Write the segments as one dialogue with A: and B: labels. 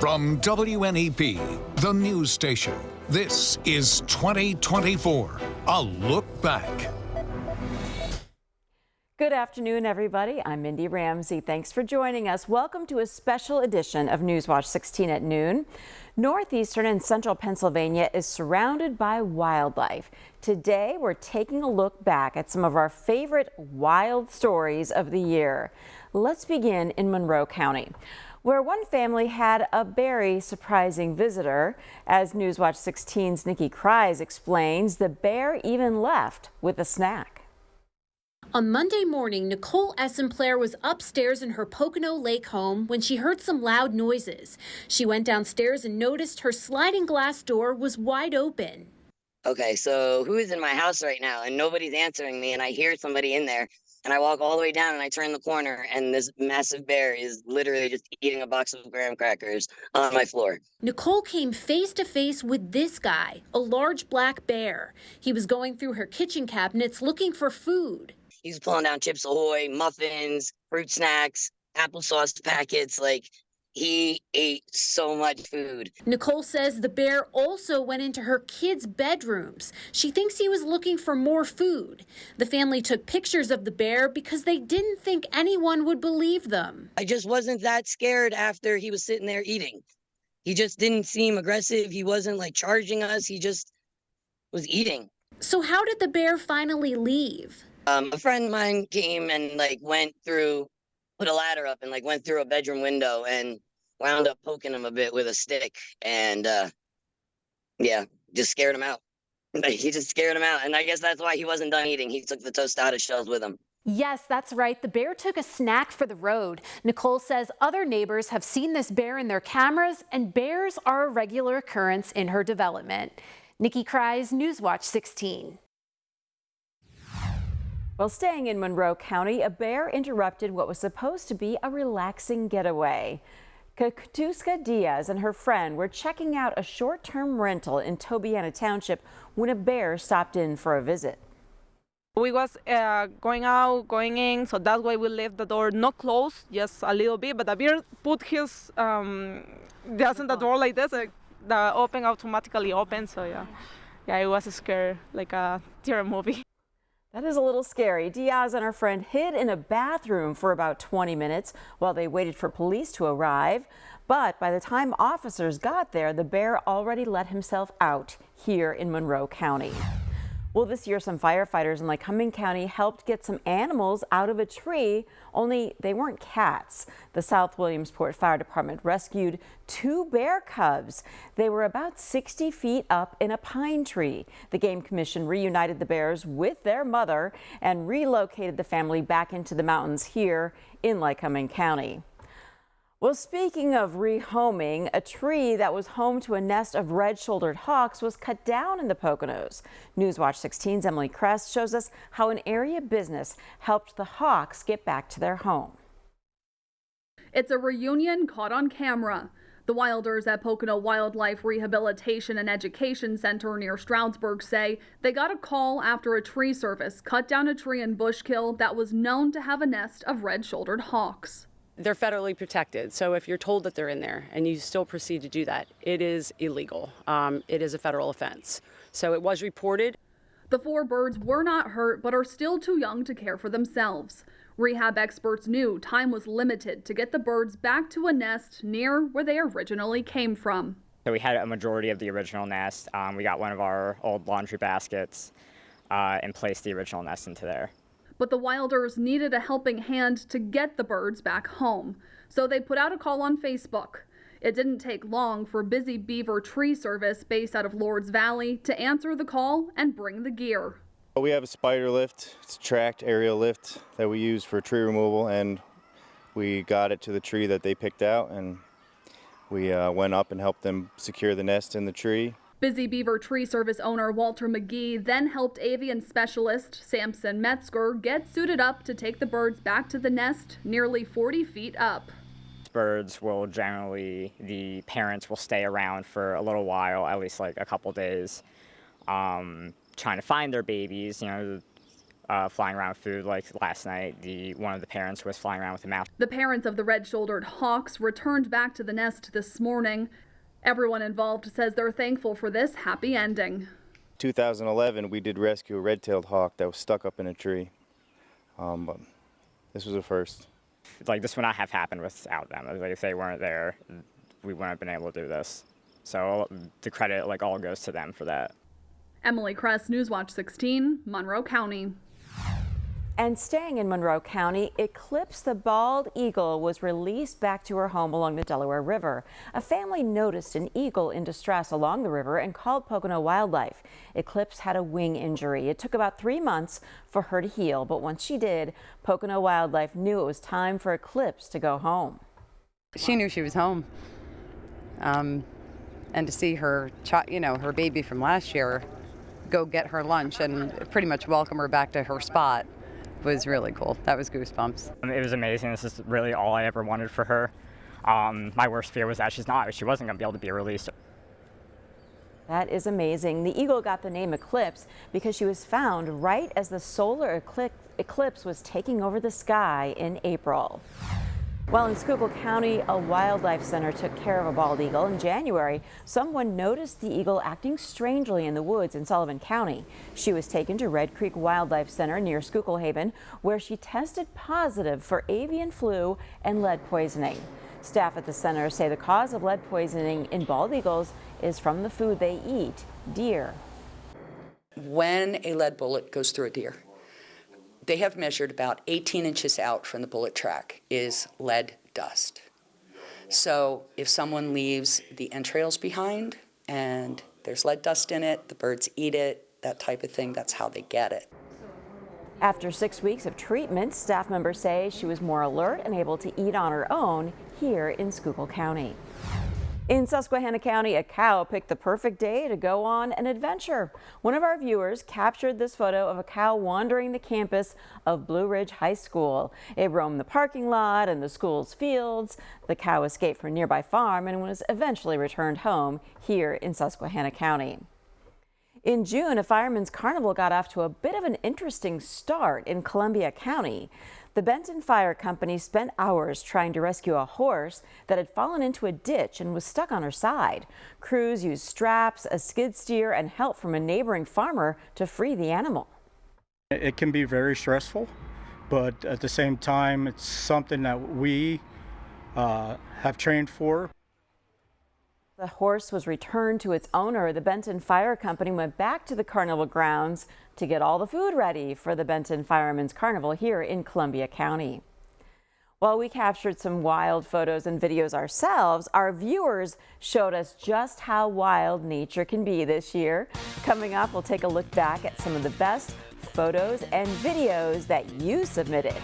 A: From WNEP, the news station, this is 2024, a look back.
B: Good afternoon, everybody. I'm Mindy Ramsey. Thanks for joining us. Welcome to a special edition of Newswatch 16 at noon. Northeastern and central Pennsylvania is surrounded by wildlife. Today, we're taking a look back at some of our favorite wild stories of the year. Let's begin in Monroe County, where one family had a very surprising visitor. As Newswatch 16's Nikki Kreis explains, the bear even left with a snack.
C: On Monday morning, Nicole Essenplair was upstairs in her Pocono Lake home when she heard some loud noises. She went downstairs and noticed her sliding glass door was wide open.
D: Okay, so who is in my house right now? And nobody's answering me, and I hear somebody in there. And I walk all the way down and I turn the corner, and this massive bear is literally just eating a box of graham crackers on my floor.
C: Nicole came face to face with this guy, a large black bear. He was going through her kitchen cabinets looking for food.
D: He was pulling down Chips Ahoy, muffins, fruit snacks, applesauce packets. Like, he ate so much food.
C: Nicole says the bear also went into her kids' bedrooms. She thinks he was looking for more food. The family took pictures of the bear because they didn't think anyone would believe them.
D: I just wasn't that scared after he was sitting there eating. He just didn't seem aggressive. He wasn't like charging us. He just was eating.
C: So how did the bear finally leave?
D: A friend of mine came and put a ladder up and went through a bedroom window and wound up poking him a bit with a stick. And just scared him out. He just scared him out. And I guess that's why he wasn't done eating. He took the tostada shells with him.
C: Yes, that's right. The bear took a snack for the road. Nicole says other neighbors have seen this bear in their cameras, and bears are a regular occurrence in her development. Nikki Kreis, Newswatch 16.
B: Well, staying in Monroe County, a bear interrupted what was supposed to be a relaxing getaway. Katuska Diaz and her friend were checking out a short-term rental in Tobiana Township when a bear stopped in for a visit.
E: We was going in, so that's why we left the door not closed, just a little bit, but the bear put his just in the door like this, the open automatically open, so yeah, it was scary, like a terror movie.
B: That is a little scary. Diaz and her friend hid in a bathroom for about 20 minutes while they waited for police to arrive. But by the time officers got there, the bear already let himself out here in Monroe County. Well, this year, some firefighters in Lycoming County helped get some animals out of a tree, only they weren't cats. The South Williamsport Fire Department rescued 2 bear cubs. They were about 60 feet up in a pine tree. The Game Commission reunited the bears with their mother and relocated the family back into the mountains here in Lycoming County. Well, speaking of rehoming, a tree that was home to a nest of red-shouldered hawks was cut down in the Poconos. Newswatch 16's Emily Kress shows us how an area business helped the hawks get back to their home.
F: It's a reunion caught on camera. The wilders at Pocono Wildlife Rehabilitation and Education Center near Stroudsburg say they got a call after a tree service cut down a tree in Bushkill that was known to have a nest of red-shouldered hawks.
G: They're federally protected, so if you're told that they're in there and you still proceed to do that, it is illegal. It is a federal offense. So it was reported.
F: The 4 birds were not hurt, but are still too young to care for themselves. Rehab experts knew time was limited to get the birds back to a nest near where they originally came from.
H: So we had a majority of the original nest. We got one of our old laundry baskets and placed the original nest into there.
F: But the wilders needed a helping hand to get the birds back home, so they put out a call on Facebook. It didn't take long for Busy Beaver Tree Service, based out of Lords Valley, to answer the call and bring the gear.
I: We have a spider lift. It's a tracked aerial lift that we use for tree removal, and we got it to the tree that they picked out, and we went up and helped them secure the nest in the tree.
F: Busy Beaver Tree Service owner Walter McGee then helped avian specialist Samson Metzger get suited up to take the birds back to the nest nearly 40 feet up.
H: Birds will the parents will stay around for a little while, at least like a couple days, trying to find their babies. flying around with food. Like last night, one of the parents was flying around with a mouse.
F: The parents of the red-shouldered hawks returned back to the nest this morning. Everyone involved says they're thankful for this happy ending.
I: 2011, we did rescue a red-tailed hawk that was stuck up in a tree. But this was a first.
H: Like, this would not have happened without them. Like, if they weren't there, we wouldn't have been able to do this. So the credit, like, all goes to them for that.
F: Emily Kress, Newswatch 16, Monroe County.
B: And staying in Monroe County, Eclipse the bald eagle was released back to her home along the Delaware River. A family noticed an eagle in distress along the river and called Pocono Wildlife. Eclipse had a wing injury. It took about 3 months for her to heal, but once she did, Pocono Wildlife knew it was time for Eclipse to go home.
J: She knew she was home. And to see her, her baby from last year go get her lunch and pretty much welcome her back to her spot was really cool. That was goosebumps.
H: It was amazing. This is really all I ever wanted for her. My worst fear was that she wasn't going to be able to be released.
B: That is amazing. The eagle got the name Eclipse because she was found right as the solar eclipse was taking over the sky in April. Well, in Schuylkill County, a wildlife center took care of a bald eagle. In January, someone noticed the eagle acting strangely in the woods in Sullivan County. She was taken to Red Creek Wildlife Center near Schuylkill Haven, where she tested positive for avian flu and lead poisoning. Staff at the center say the cause of lead poisoning in bald eagles is from the food they eat, deer.
K: When a lead bullet goes through a deer, they have measured about 18 inches out from the bullet track is lead dust. So if someone leaves the entrails behind and there's lead dust in it, the birds eat it, that type of thing, that's how they get it.
B: After 6 weeks of treatment, staff members say she was more alert and able to eat on her own here in Schuylkill County. In Susquehanna County, a cow picked the perfect day to go on an adventure. One of our viewers captured this photo of a cow wandering the campus of Blue Ridge High School. It roamed the parking lot and the school's fields. The cow escaped from a nearby farm and was eventually returned home here in Susquehanna County. In June, a fireman's carnival got off to a bit of an interesting start in Columbia County. The Benton Fire Company spent hours trying to rescue a horse that had fallen into a ditch and was stuck on her side. Crews used straps, a skid steer, and help from a neighboring farmer to free the animal.
L: It can be very stressful, but at the same time, it's something that we have trained for.
B: The horse was returned to its owner. The Benton Fire Company went back to the carnival grounds to get all the food ready for the Benton Firemen's Carnival here in Columbia County. While we captured some wild photos and videos ourselves, our viewers showed us just how wild nature can be this year. Coming up, we'll take a look back at some of the best photos and videos that you submitted.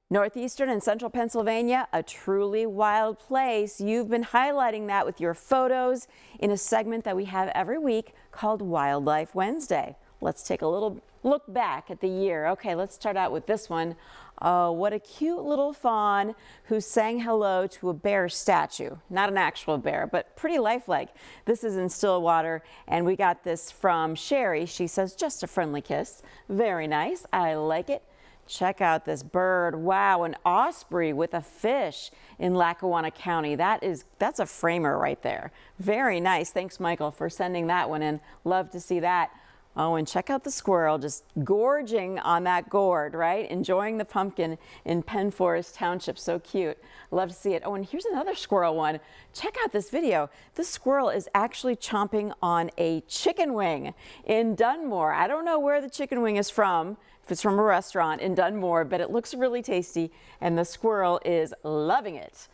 B: Northeastern and Central Pennsylvania, a truly wild place. You've been highlighting that with your photos in a segment that we have every week called Wildlife Wednesday. Let's take a little look back at the year. Okay, let's start out with this one. Oh, what a cute little fawn who sang hello to a bear statue. Not an actual bear, but pretty lifelike. This is in Stillwater, and we got this from Sherry. She says, just a friendly kiss. Very nice. I like it. Check out this bird. Wow, an osprey with a fish in Lackawanna County. That's a framer right there. Very nice. Thanks, Michael, for sending that one in. Love to see that. Oh, and check out the squirrel just gorging on that gourd, right? Enjoying the pumpkin in Penn Forest Township. So cute. Love to see it. Oh, and here's another squirrel one. Check out this video. This squirrel is actually chomping on a chicken wing in Dunmore. I don't know where the chicken wing is from. If it's from a restaurant in Dunmore, but it looks really tasty, and the squirrel is loving it.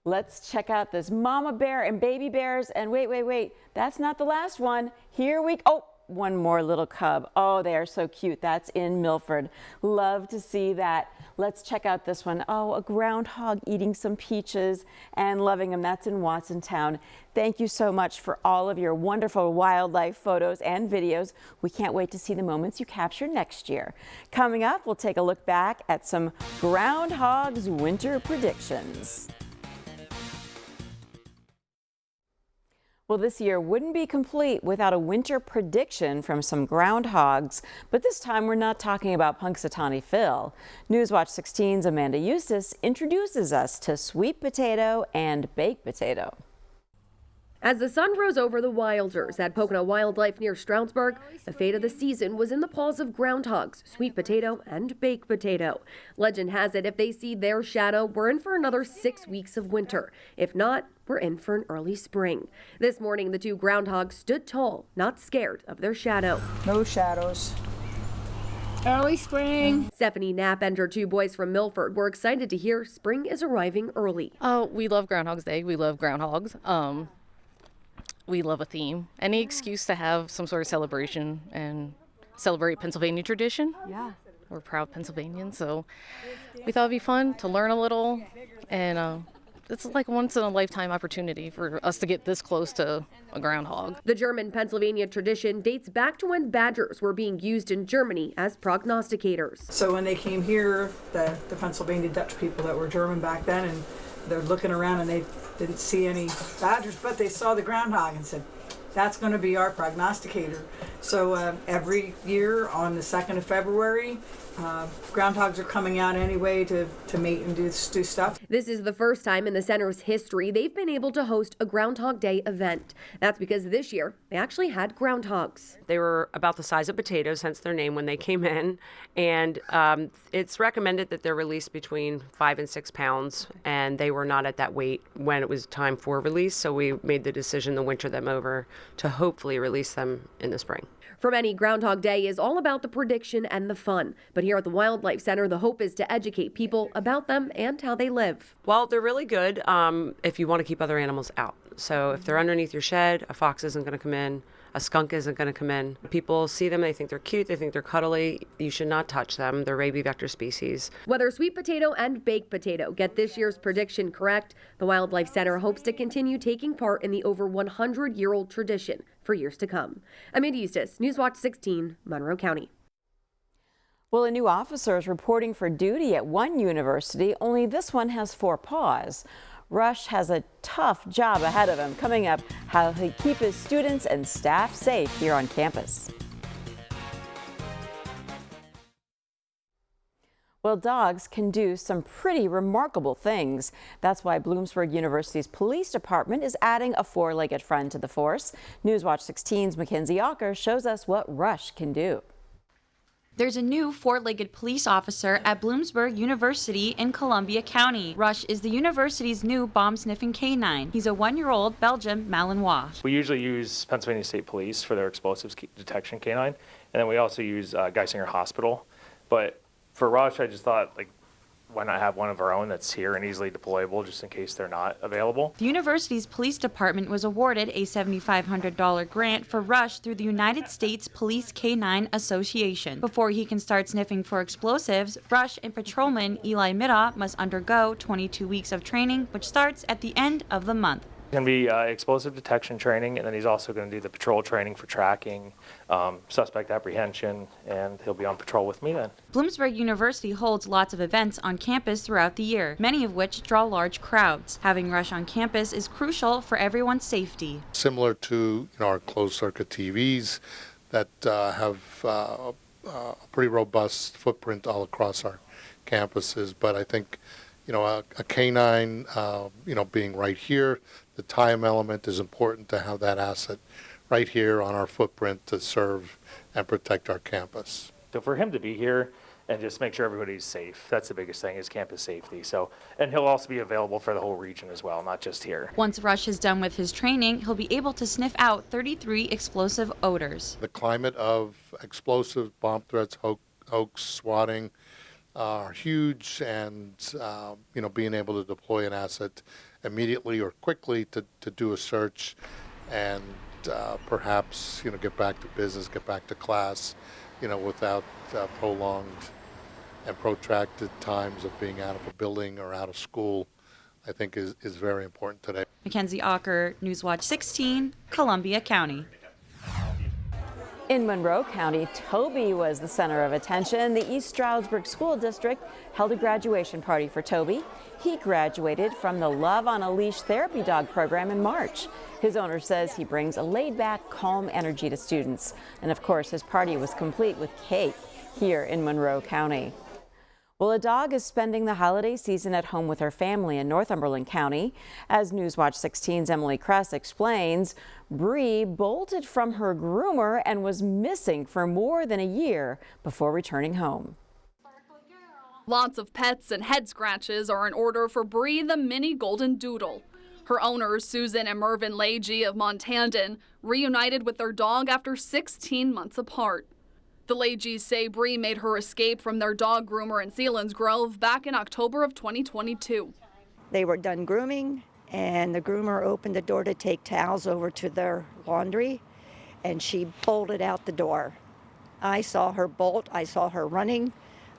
B: Let's check out this mama bear and baby bears. And wait, that's not the last one. Here we go. One more little cub. Oh, they are so cute. That's in Milford. Love to see that. Let's check out this one. Oh, a groundhog eating some peaches and loving them. That's in Watsontown. Thank you so much for all of your wonderful wildlife photos and videos. We can't wait to see the moments you capture next year. Coming up, we'll take a look back at some groundhog's winter predictions. Well, this year wouldn't be complete without a winter prediction from some groundhogs. But this time we're not talking about Punxsutawney Phil. Newswatch 16's Amanda Eustace introduces us to sweet potato and baked potato.
M: As the sun rose over the Wilders at Pocono Wildlife near Stroudsburg, the fate of the season was in the paws of groundhogs, sweet potato and baked potato. Legend has it if they see their shadow, we're in for another 6 weeks of winter. If not, we're in for an early spring. This morning, the two groundhogs stood tall, not scared of their shadow.
N: No shadows.
M: Early spring. Stephanie Knapp and her two boys from Milford were excited to hear spring is arriving early.
O: Oh, we love Groundhog's Day. We love groundhogs. We love a theme. Any excuse to have some sort of celebration and celebrate Pennsylvania tradition.
M: Yeah.
O: We're proud Pennsylvanians, so we thought it'd be fun to learn a little, and it's like a once-in-a-lifetime opportunity for us to get this close to a groundhog.
M: The German Pennsylvania tradition dates back to when badgers were being used in Germany as prognosticators.
N: So when they came here, the Pennsylvania Dutch people that were German back then, and they're looking around and they didn't see any badgers, but they saw the groundhog and said, that's going to be our prognosticator. So every year on the 2nd of February, groundhogs are coming out anyway to mate and do stuff.
M: This is the first time in the center's history they've been able to host a Groundhog Day event. That's because this year they actually had groundhogs.
P: They were about the size of potatoes, hence their name when they came in. And it's recommended that they're released between 5 and 6 pounds. And they were not at that weight when it was time for release. So we made the decision to winter them over to hopefully release them in the spring.
M: For many, Groundhog Day is all about the prediction and the fun. But here at the Wildlife Center, the hope is to educate people about them and how they live.
P: Well, they're really good if you want to keep other animals out. So if they're underneath your shed, a fox isn't going to come in. A skunk isn't going to come in. People see them, they think they're cute, they think they're cuddly. You should not touch them. They're rabies vector species.
M: Whether sweet potato and baked potato get this year's prediction correct, the Wildlife Center hopes to continue taking part in the over 100-year-old tradition for years to come. Amanda Eustace, Newswatch 16, Monroe County.
B: Well, a new officer is reporting for duty at one university, only this one has 4 paws. Rush has a tough job ahead of him. Coming up, how he keep his students and staff safe here on campus. Well, dogs can do some pretty remarkable things. That's why Bloomsburg University's police department is adding a 4-legged friend to the force. Newswatch 16's Mackenzie Ocker shows us what Rush can do.
Q: There's a new 4-legged police officer at Bloomsburg University in Columbia County. Rush is the university's new bomb-sniffing canine. He's a 1-year-old Belgian Malinois.
R: We usually use Pennsylvania State Police for their explosives detection canine, and then we also use Geisinger Hospital. But for Rush, I just thought, why not have one of our own that's here and easily deployable just in case they're not available?
Q: The university's police department was awarded a $7,500 grant for Rush through the United States Police Canine Association. Before he can start sniffing for explosives, Rush and patrolman Eli Middaugh must undergo 22 weeks of training, which starts at the end of the month.
R: It's going to be explosive detection training, and then he's also going to do the patrol training for tracking, suspect apprehension, and he'll be on patrol with me then.
Q: Bloomsburg University holds lots of events on campus throughout the year, many of which draw large crowds. Having Rush on campus is crucial for everyone's safety.
S: Similar to our closed-circuit TVs that have a pretty robust footprint all across our campuses, but I think a canine, being right here, the time element is important to have that asset right here on our footprint to serve and protect our campus.
R: So for him to be here and just make sure everybody's safe, that's the biggest thing, is campus safety. So, and he'll also be available for the whole region as well, not just here.
Q: Once Rush is done with his training, he'll be able to sniff out 33 explosive odors.
S: The climate of explosives, bomb threats, hoax, swatting, are huge, and being able to deploy an asset immediately or quickly to do a search and perhaps get back to business, get back to class, without prolonged and protracted times of being out of a building or out of school, I think is very important today.
Q: Mackenzie Ocker, Newswatch 16, Columbia County.
B: In Monroe County, Toby was the center of attention. The East Stroudsburg School District held a graduation party for Toby. He graduated from the Love on a Leash therapy dog program in March. His owner says he brings a laid-back, calm energy to students. And of course, his party was complete with cake here in Monroe County. Well, a dog is spending the holiday season at home with her family in Northumberland County. As Newswatch 16's Emily Kress explains, Bree bolted from her groomer and was missing for more than a year before returning home.
F: Lots of pets and head scratches are in order for Bree the mini golden doodle. Her owners, Susan and Mervyn Leahy of Montandon, reunited with their dog after 16 months apart. The Leahys say Bree made her escape from their dog groomer in Selinsgrove back in October of 2022.
T: They were done grooming, and the groomer opened the door to take towels over to their laundry, and she bolted out the door. I saw her bolt, I saw her running,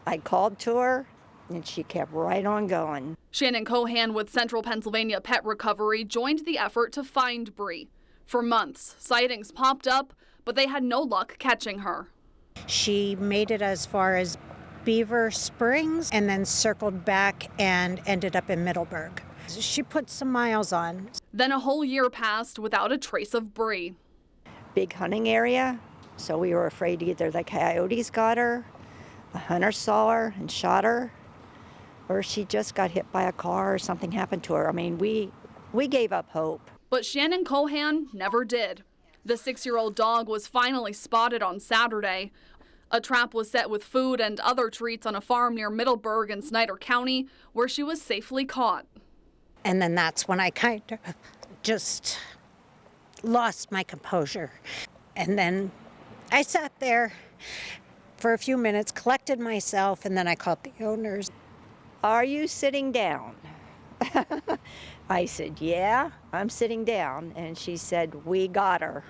T: I called to her, and she kept right on going.
F: Shannon Cohan with Central Pennsylvania Pet Recovery joined the effort to find Bree. For months, sightings popped up, but they had no luck catching her.
U: She made it as far as Beaver Springs and then circled back and ended up in Middleburg. She put some miles on.
F: Then a whole year passed without a trace of Bree.
T: Big hunting area, so we were afraid either the coyotes got her, a hunter saw her and shot her, or she just got hit by a car or something happened to her. I mean, we gave up hope.
F: But Shannon Cohan never did. The 6-year-old dog was finally spotted on Saturday. A trap was set with food and other treats on a farm near Middleburg in Snyder County, where she was safely caught.
U: And then that's when I kind of just lost my composure. And then I sat there for a few minutes, collected myself, and then I called the owners.
T: Are you sitting down? I said, yeah, I'm sitting down. And she said, we got her.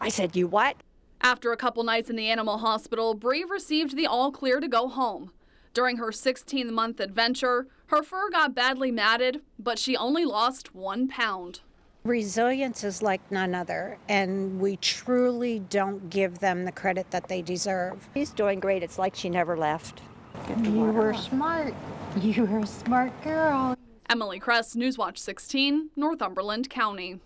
T: I said, you what?
F: After a couple nights in the animal hospital, Bree received the all clear to go home. During her 16-month adventure, her fur got badly matted, but she only lost 1 pound.
U: Resilience is like none other, and we truly don't give them the credit that they deserve.
T: She's doing great. It's like she never left.
U: You were smart. You were a smart girl.
F: Emily Kress, Newswatch 16, Northumberland County.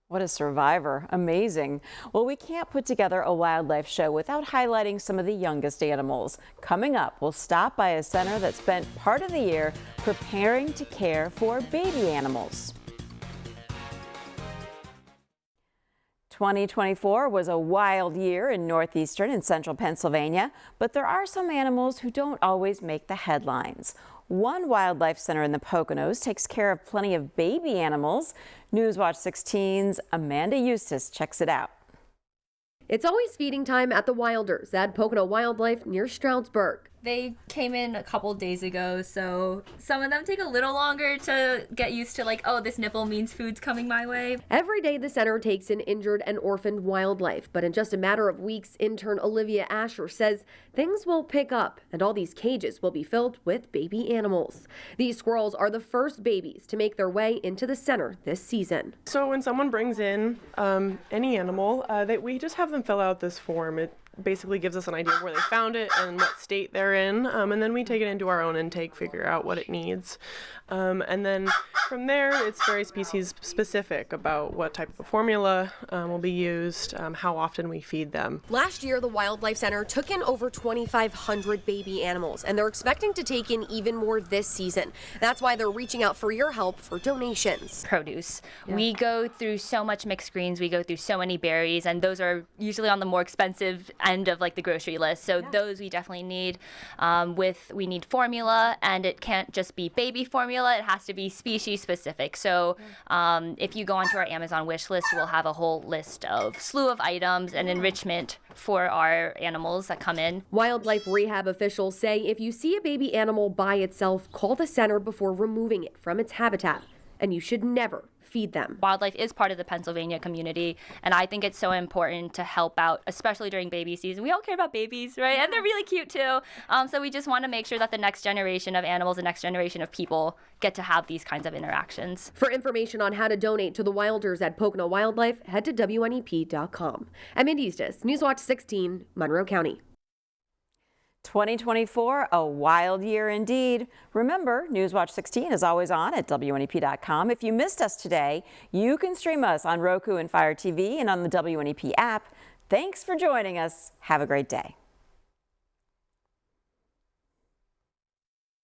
B: What a survivor. Amazing. Well, we can't put together a wildlife show without highlighting some of the youngest animals. Coming up, we'll stop by a center that spent part of the year preparing to care for baby animals. 2024 was a wild year in Northeastern and Central Pennsylvania, but there are some animals who don't always make the headlines. One wildlife center in the Poconos takes care of plenty of baby animals. Newswatch 16's Amanda Eustace checks it out.
M: It's always feeding time at the Wilders at Pocono Wildlife near Stroudsburg.
V: They came in a couple days ago, so some of them take a little longer to get used to, like, oh, this nipple means food's coming my way.
M: Every day the center takes in injured and orphaned wildlife, but in just a matter of weeks, intern Olivia Asher says things will pick up and all these cages will be filled with baby animals. These squirrels are the first babies to make their way into the center this season.
W: So when someone brings in any animal, we just have them fill out this form. It basically gives us an idea of where they found it and what state they're in, and then we take it into our own intake, figure out what it needs, and then from there it's very species specific about what type of formula will be used, how often we feed them.
M: Last year the Wildlife Center took in over 2,500 baby animals, and they're expecting to take in even more this season. That's why they're reaching out for your help for donations.
V: Produce. Yeah. We go through so much mixed greens, we go through so many berries, and those are usually on the more expensive end of like the grocery list, so those we definitely need. We need formula, and it can't just be baby formula, it has to be species specific. So if you go onto our Amazon wish list, we'll have a whole list of slew of items and enrichment for our animals that come in.
M: Wildlife rehab officials say if you see a baby animal by itself, call the center before removing it from its habitat, and you should never feed them.
V: Wildlife is part of the Pennsylvania community, and I think it's so important to help out, especially during baby season. We all care about babies, right? And they're really cute too. So we just want to make sure that the next generation of animals, the next generation of people get to have these kinds of interactions.
M: For information on how to donate to the Wilders at Pocono Wildlife, head to WNEP.com. Amanda Eustace, Newswatch 16, Monroe County.
B: 2024, a wild year indeed. Remember, Newswatch 16 is always on at WNEP.com. If you missed us today, you can stream us on Roku and Fire TV and on the WNEP app. Thanks for joining us. Have a great day.